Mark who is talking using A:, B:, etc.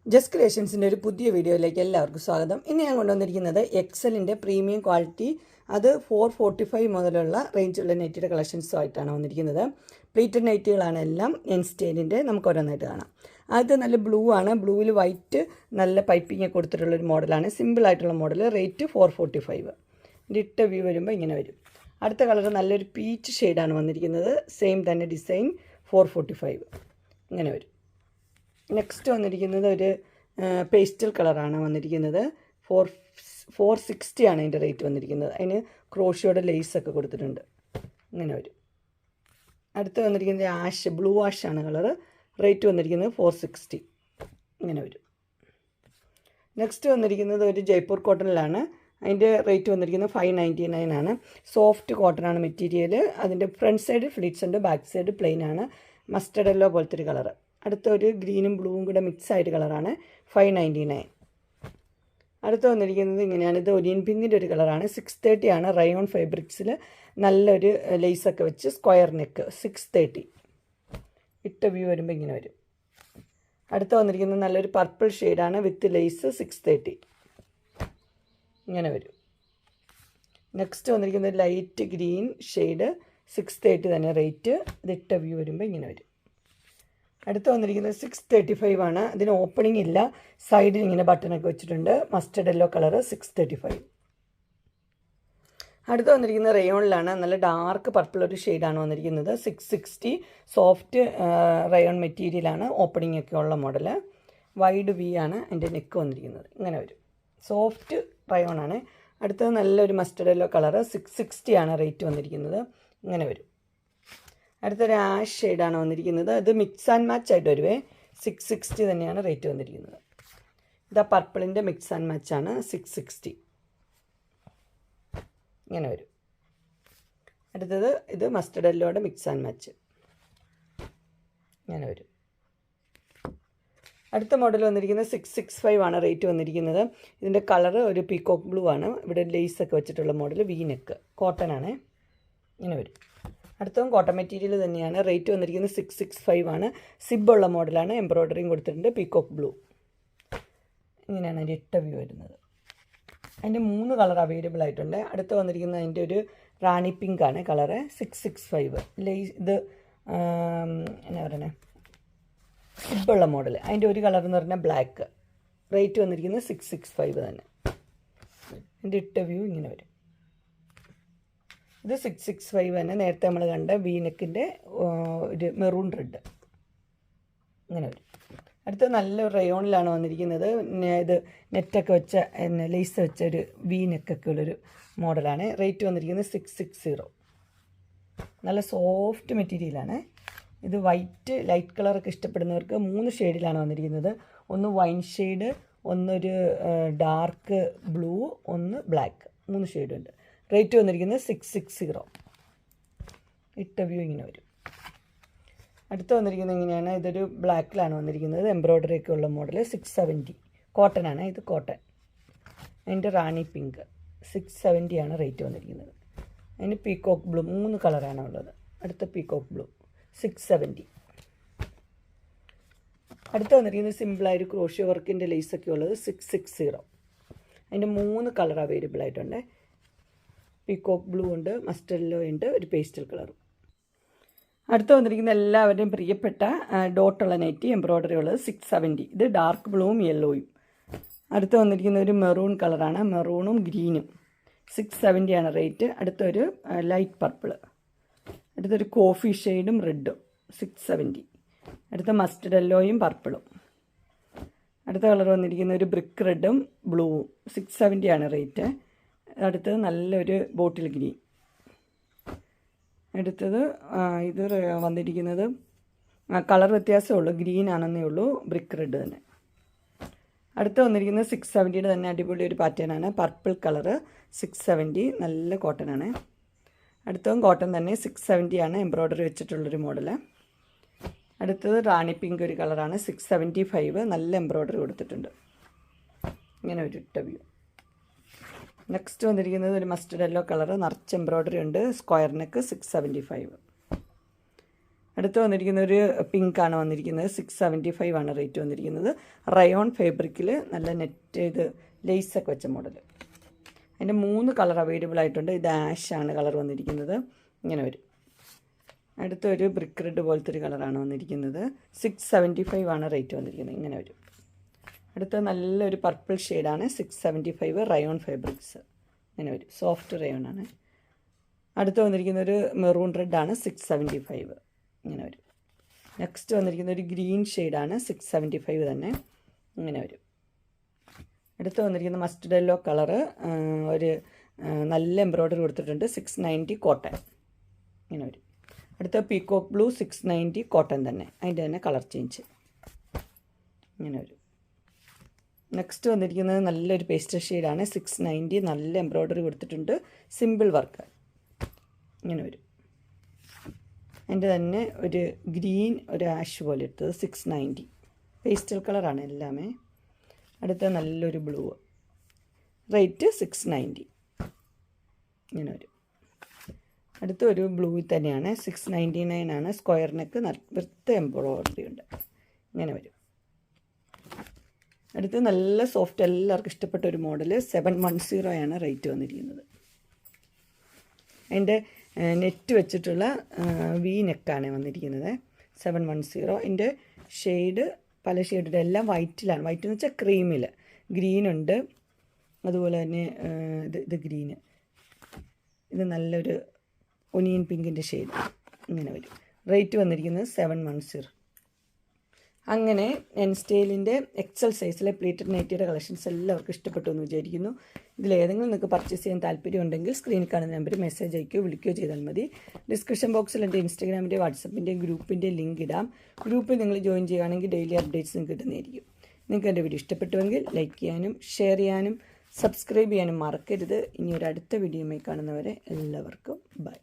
A: Just ക്രിയേഷൻസിൻ്റെ ഒരു പുതിയ വീഡിയോയിലേക്ക് എല്ലാവർക്കും സ്വാഗതം. ഇന്ന് ഞാൻ കൊണ്ടുവന്നിരിക്കുന്നത് എക്സലിൻ്റെ പ്രീമിയം ക്വാളിറ്റി, അത് 445 മുതലുള്ള റേഞ്ചുള്ള നെറ്റിയുടെ കളക്ഷൻസുമായിട്ടാണ് വന്നിരിക്കുന്നത്. പ്ലീറ്റഡ് നൈറ്റുകളാണ് എല്ലാം. എൻസ്റ്റൈലിൻ്റെ നമുക്ക് ഓരോന്നായിട്ട് കാണാം. ആദ്യത്തെ നല്ല ബ്ലൂ ആണ്. ബ്ലൂവിൽ വൈറ്റ് നല്ല പൈപ്പിങ് കൊടുത്തിട്ടുള്ളൊരു മോഡലാണ്. സിമ്പിളായിട്ടുള്ള മോഡൽ. റേറ്റ് 445. ഇട്ട വ്യൂ വരുമ്പോൾ ഇങ്ങനെ വരും. അടുത്ത കളർ നല്ലൊരു പീച്ച് ഷെയ്ഡാണ് വന്നിരിക്കുന്നത്. സെയിം തന്നെ ഡിസൈൻ. 445 ഇങ്ങനെ വരും. നെക്സ്റ്റ് വന്നിരിക്കുന്നത് ഒരു പേസ്റ്റൽ കളറാണ് വന്നിരിക്കുന്നത്. 460 ആണ് അതിൻ്റെ റേറ്റ് വന്നിരിക്കുന്നത്. അതിന് ക്രോഷിയോടെ ലേസൊക്കെ കൊടുത്തിട്ടുണ്ട്. ഇങ്ങനെ വരും. അടുത്ത് വന്നിരിക്കുന്നത് ആഷ്, ബ്ലൂ ആഷാണ് കളറ്. റേറ്റ് വന്നിരിക്കുന്നത് 460 ഇങ്ങനെ വരും. നെക്സ്റ്റ് വന്നിരിക്കുന്നത് ഒരു ജയ്പൂർ കോട്ടണിലാണ്. അതിൻ്റെ റേറ്റ് വന്നിരിക്കുന്നത് 599 ആണ്. സോഫ്റ്റ് കോട്ടനാണ് മെറ്റീരിയൽ. അതിൻ്റെ ഫ്രണ്ട് സൈഡ് ഫ്ലീറ്റ്സ് ഉണ്ട്, ബാക്ക് സൈഡ് പ്ലെയിൻ ആണ്. മസ്റ്റർഡ് യെല്ലോ പോലത്തെ ഒരു കളറ്. അടുത്ത ഒരു ഗ്രീനും ബ്ലൂവും കൂടെ മിക്സ് ആയിട്ട് കളറാണ്. 599. അടുത്ത് വന്നിരിക്കുന്നത് ഇങ്ങനെയാണ്. ഇത് ഒനിയൻ പിങ്കിൻ്റെ ഒരു കളറാണ്. 630 ആണ്. റയോൺ ഫാബ്രിക്സിൽ നല്ലൊരു ലേസൊക്കെ വെച്ച് സ്ക്വയർ നെക്ക്. 630 ഇട്ട വ്യൂ വരുമ്പോൾ ഇങ്ങനെ വരും. അടുത്ത് വന്നിരിക്കുന്നത് നല്ലൊരു പർപ്പിൾ ഷെയ്ഡാണ് വിത്ത് ലേസ്. 630 ഇങ്ങനെ വരും. നെക്സ്റ്റ് വന്നിരിക്കുന്നത് ലൈറ്റ് ഗ്രീൻ ഷെയ്ഡ്. 630 തന്നെ റേറ്റ്. ഇത് ഇട്ട വ്യൂ വരുമ്പോൾ ഇങ്ങനെ വരും. അടുത്ത് വന്നിരിക്കുന്നത് 635 ആണ്. അതിന് ഓപ്പണിംഗ് ഇല്ല. സൈഡിൽ ഇങ്ങനെ ബട്ടണൊക്കെ വെച്ചിട്ടുണ്ട്. Mustard yellow colour. 635. അടുത്ത് വന്നിരിക്കുന്നത് റയോണിലാണ്. നല്ല ഡാർക്ക് പർപ്പിൾ ഒരു ഷെയ്ഡാണ് വന്നിരിക്കുന്നത്. 660. സോഫ്റ്റ് റയോൺ മെറ്റീരിയലാണ്. ഓപ്പണിംഗ് ഒക്കെ ഉള്ള മോഡൽ. വൈഡ് വി ആണ് അതിൻ്റെ നെക്ക് വന്നിരിക്കുന്നത്. ഇങ്ങനെ വരും. സോഫ്റ്റ് റയോൺ ആണ്. അടുത്തത് നല്ലൊരു മസ്റ്റർഡ് യെല്ലോ കളറ്. 660 ആണ് റേറ്റ് വന്നിരിക്കുന്നത്. ഇങ്ങനെ വരും. അടുത്തൊരു ആഷ് ഷെയ്ഡാണ് വന്നിരിക്കുന്നത്. ഇത് മിക്സ് ആൻഡ് മാച്ച് ആയിട്ട് വരുവേ. 660 തന്നെയാണ് റേറ്റ് വന്നിരിക്കുന്നത്. ഇതാ പർപ്പിളിൻ്റെ മിക്സ് ആൻഡ് മാച്ചാണ്. 660 ഇങ്ങനെ വരും. അടുത്തത് ഇത് മസ്റ്റർഡ് യെല്ലോയുടെ മിക്സ് ആൻഡ് മാച്ച് ഇങ്ങനെ വരും. അടുത്ത മോഡൽ വന്നിരിക്കുന്നത് 665 ആണ് റേറ്റ് വന്നിരിക്കുന്നത്. ഇതിൻ്റെ കളറ് ഒരു പീകോക്ക് ബ്ലൂ ആണ്. ഇവിടെ ലേസൊക്കെ വെച്ചിട്ടുള്ള മോഡൽ. V neck. കോട്ടൺ ആണ്. ഇങ്ങനെ വരും. അടുത്തതും കോട്ടൺ മെറ്റീരിയൽ തന്നെയാണ്. റേറ്റ് വന്നിരിക്കുന്നത് 665 ആണ്. സിബുള്ള മോഡലാണ്. എംബ്രോയ്ഡറിയും കൊടുത്തിട്ടുണ്ട്. പീകോക്ക് ബ്ലൂ ഇങ്ങനെയാണ് അതിൻ്റെ ഇട്ട വ്യൂ വരുന്നത്. അതിൻ്റെ 3 കളർ അവൈലബിൾ ആയിട്ടുണ്ട്. അടുത്ത് വന്നിരിക്കുന്നത് അതിൻ്റെ ഒരു റാണി പിങ്ക് ആണ് കളറ്. 665 ഇത് എന്നാ പറയണേ, സിബുള്ള മോഡൽ. അതിൻ്റെ ഒരു കളർ എന്ന് പറഞ്ഞാൽ ബ്ലാക്ക്. റേറ്റ് വന്നിരിക്കുന്നത് 665 തന്നെ. അതിൻ്റെ ഇട്ട വ്യൂ ഇങ്ങനെ വരും. ഇത് 665 തന്നെ. നേരത്തെ നമ്മൾ കണ്ട വീനെക്കിൻ്റെ ഒരു മെറൂൺ റെഡ് ഇങ്ങനെ വരും. അടുത്ത നല്ല റയോണിലാണ് വന്നിരിക്കുന്നത്. ഇത് നെറ്റൊക്കെ വെച്ച ലേസ് വെച്ച ഒരു വീനെക്കൊക്കെ ഉള്ളൊരു മോഡലാണ്. റേറ്റ് വന്നിരിക്കുന്നത് 660. നല്ല സോഫ്റ്റ് മെറ്റീരിയലാണ്. ഇത് വൈറ്റ് ലൈറ്റ് കളറൊക്കെ ഇഷ്ടപ്പെടുന്നവർക്ക് 3 ഷെയ്ഡിലാണ് വന്നിരിക്കുന്നത്. ഒന്ന് വൈൻ ഷെയ്ഡ്, ഒന്നൊരു ഡാർക്ക് ബ്ലൂ, ഒന്ന് ബ്ലാക്ക്. 3 ഷെയ്ഡുണ്ട്. റേറ്റ് വന്നിരിക്കുന്നത് 660. ഇട്ട വ്യൂ ഇങ്ങനെ വരും. അടുത്ത് വന്നിരിക്കുന്നത് ഇങ്ങനെയാണ്. ഇതൊരു ബ്ലാക്കിലാണ് വന്നിരിക്കുന്നത്. എംബ്രോയ്ഡറി ഒക്കെ ഉള്ള മോഡൽ. 670 കോട്ടൺ ആണ്. ഇത് കോട്ടൺ. അതിൻ്റെ റാണി പിങ്ക്. 670 ആണ് റേറ്റ് വന്നിരിക്കുന്നത്. അതിന് പീകോക്ക് ബ്ലൂ. 3 കളറാണ് ഉള്ളത്. അടുത്ത പീകോക്ക് ബ്ലൂ. 670. അടുത്ത് വന്നിരിക്കുന്നത് സിമ്പിളായൊരു ക്രോഷ്യോ വർക്കിൻ്റെ ലേസൊക്കെ ഉള്ളത്. 660. അതിൻ്റെ 3 കളർ അവൈലബിൾ ആയിട്ടുണ്ട്. പീകോക്ക് ബ്ലൂ ഉണ്ട്, മസ്റ്റർഡ് യെല്ലോ ഉണ്ട്, ഒരു പേസ്റ്റൽ കളറും. അടുത്ത് വന്നിരിക്കുന്ന എല്ലാവരുടെയും പ്രിയപ്പെട്ട ഡോട്ടുള്ള നൈറ്റി എംബ്രോയ്ഡറി ഉള്ളത്. 670. ഇത് ഡാർക്ക് ബ്ലൂവും യെല്ലോയും. അടുത്ത് വന്നിരിക്കുന്ന ഒരു മെറൂൺ കളറാണ്. മെറൂണും ഗ്രീനും. 670 ആണ് റേറ്റ്. അടുത്തൊരു ലൈറ്റ് പർപ്പിൾ. അടുത്തൊരു കോഫി ഷെയ്ഡും റെഡും. 670. അടുത്ത മസ്റ്റർഡ് യെല്ലോയും പർപ്പിളും. അടുത്ത കളർ വന്നിരിക്കുന്ന ഒരു ബ്രിക്ക് റെഡും ബ്ലൂവും. 670 ആണ് റേറ്റ്. അടുത്തത് നല്ലൊരു ബോട്ടിൽ ഗ്രീൻ. അടുത്തത് ഇത് വന്നിരിക്കുന്നത് കളർ വ്യത്യാസമേ ഉള്ളൂ. ഗ്രീൻ ആണെന്നേ ഉള്ളൂ. ബ്രിക്ക് റെഡ് തന്നെ. അടുത്ത് വന്നിരിക്കുന്നത് 670 തന്നെ അടിപൊളി ഒരു പാറ്റേൺ ആണ്. Purple colour. 670. നല്ല കോട്ടൺ ആണ്. അടുത്തതും കോട്ടൺ തന്നെ. 670 ആണ്. എംബ്രോയ്ഡറി വെച്ചിട്ടുള്ളൊരു മോഡൽ. അടുത്തത് റാണി പിങ്ക് ഒരു കളറാണ്. 675. നല്ല എംബ്രോയ്ഡറി കൊടുത്തിട്ടുണ്ട്. ഇങ്ങനെ ഒരു ഇട്ട വ്യൂ. നെക്സ്റ്റ് വന്നിരിക്കുന്നത് ഒരു മസ്റ്റർഡ് യെല്ലോ കളറ്. നിറച്ച് എംബ്രോയ്ഡറി ഉണ്ട്. Square neck. 675. അടുത്ത് വന്നിരിക്കുന്ന ഒരു പിങ്കാണ് വന്നിരിക്കുന്നത്. 675 ആണ് റേറ്റ് വന്നിരിക്കുന്നത്. റയോൺ ഫാബ്രിക്കിൽ നല്ല നെറ്റ് ഇത് ലേസൊക്കെ വെച്ച മോഡൽ. അതിൻ്റെ 3 കളർ അവൈലബിൾ ആയിട്ടുണ്ട്. ഇത് ആഷാണ് കളർ വന്നിരിക്കുന്നത്. ഇങ്ങനെ വരും. അടുത്തൊരു ബ്രിക്ക് റെഡ് പോലത്തെ ഒരു കളറാണ് വന്നിരിക്കുന്നത്. 675 ആണ് റേറ്റ് വന്നിരിക്കുന്നത്. ഇങ്ങനെ വരും. അടുത്ത നല്ലൊരു പർപ്പിൾ ഷെയ്ഡാണ്. 675 റയോൺ ഫാബ്രിക്സ്. ഇങ്ങനെ വരും. സോഫ്റ്റ് റയോൺ ആണ്. അടുത്ത് വന്നിരിക്കുന്ന ഒരു മെറൂൺ റെഡാണ്. 675 ഇങ്ങനെ വരും. നെക്സ്റ്റ് വന്നിരിക്കുന്ന ഒരു ഗ്രീൻ ഷെയ്ഡാണ്. 675 തന്നെ ഇങ്ങനെ വരും. അടുത്ത് വന്നിരിക്കുന്ന മസ്റ്റർഡ് യെല്ലോ കളറ് ഒരു നല്ല എംബ്രോയ്ഡറി കൊടുത്തിട്ടുണ്ട്. 690 കോട്ടൺ ഇങ്ങനെ വരും. അടുത്ത പീകോക്ക് ബ്ലൂ 690 കോട്ടൺ തന്നെ, അതിൻ്റെ തന്നെ കളർ ചേഞ്ച് ഇങ്ങനെ വരും. നെക്സ്റ്റ് വന്നിരിക്കുന്നത് നല്ലൊരു പേസ്റ്റൽ ഷെയ്ഡാണ്. 690 നല്ല എംബ്രോയ്ഡറി കൊടുത്തിട്ടുണ്ട്. സിമ്പിൾ വർക്ക് ഇങ്ങനെ വരും. അതിൻ്റെ തന്നെ ഒരു ഗ്രീൻ ഒരു ആഷ് പോലെ എടുത്തത് 690 പേസ്റ്റൽ കളറാണ് എല്ലാമേ. അടുത്ത നല്ലൊരു ബ്ലൂ റേറ്റ് 690 ഇങ്ങനെ വരും. അടുത്ത ഒരു ബ്ലൂവിൽ തന്നെയാണ്. 699 ആണ്. സ്ക്വയർ നെക്ക് വൃത്ത എംബ്രോയ്ഡറി ഉണ്ട് ഇങ്ങനെ വരും. അടുത്ത് നല്ല സോഫ്റ്റ് എല്ലാവർക്കും ഇഷ്ടപ്പെട്ട ഒരു മോഡൽ 710 ആണ് റേറ്റ് വന്നിരിക്കുന്നത്. അതിൻ്റെ നെറ്റ് വെച്ചിട്ടുള്ള വി നെക്കാണ് വന്നിരിക്കുന്നത്. 710. അതിൻ്റെ ഷെയ്ഡ് പല ഷെയ്ഡ് എല്ലാം വൈറ്റിലാണ്. വൈറ്റ് എന്ന് വെച്ചാൽ ക്രീമിൽ ഗ്രീനുണ്ട്. അതുപോലെ തന്നെ ഇത് ഗ്രീന്, ഇത് നല്ലൊരു ഒനിയൻ പിങ്കിൻ്റെ ഷെയ്ഡ് ഇങ്ങനെ വരും. റേറ്റ് വന്നിരിക്കുന്നത് 710. അങ്ങനെ എൻ സ്റ്റൈലിൻ്റെ എക്സൽ സൈസിലെ പ്ലീറ്റഡ് നൈറ്റിയുടെ കളക്ഷൻസ് എല്ലാവർക്കും ഇഷ്ടപ്പെട്ടു എന്ന് വിചാരിക്കുന്നു. ഇതിലേതെങ്കിലും നിങ്ങൾക്ക് പർച്ചേസ് ചെയ്യാൻ താല്പര്യമുണ്ടെങ്കിൽ സ്ക്രീനിൽ കാണുന്ന നമ്പർ മെസ്സേജ് അയക്കുകയോ വിളിക്കുകയോ ചെയ്താൽ മതി. ഡിസ്ക്രിപ്ഷൻ ബോക്സിൽ എൻ്റെ ഇൻസ്റ്റാഗ്രാമിൻ്റെ വാട്സപ്പിൻ്റെ ഗ്രൂപ്പിൻ്റെ ലിങ്ക് ഇടാം. ഗ്രൂപ്പിൽ നിങ്ങൾ ജോയിൻ ചെയ്യുകയാണെങ്കിൽ ഡെയിലി അപ്ഡേറ്റ്സും കിട്ടുന്നതായിരിക്കും. നിങ്ങൾക്ക് എൻ്റെ വീഡിയോ ഇഷ്ടപ്പെട്ടുവെങ്കിൽ ലൈക്ക് ചെയ്യാനും ഷെയർ ചെയ്യാനും സബ്സ്ക്രൈബ് ചെയ്യാനും മറക്കരുത്. ഇനി ഒരു അടുത്ത വീഡിയോയുമായി കാണുന്നവരെ എല്ലാവർക്കും ബൈ.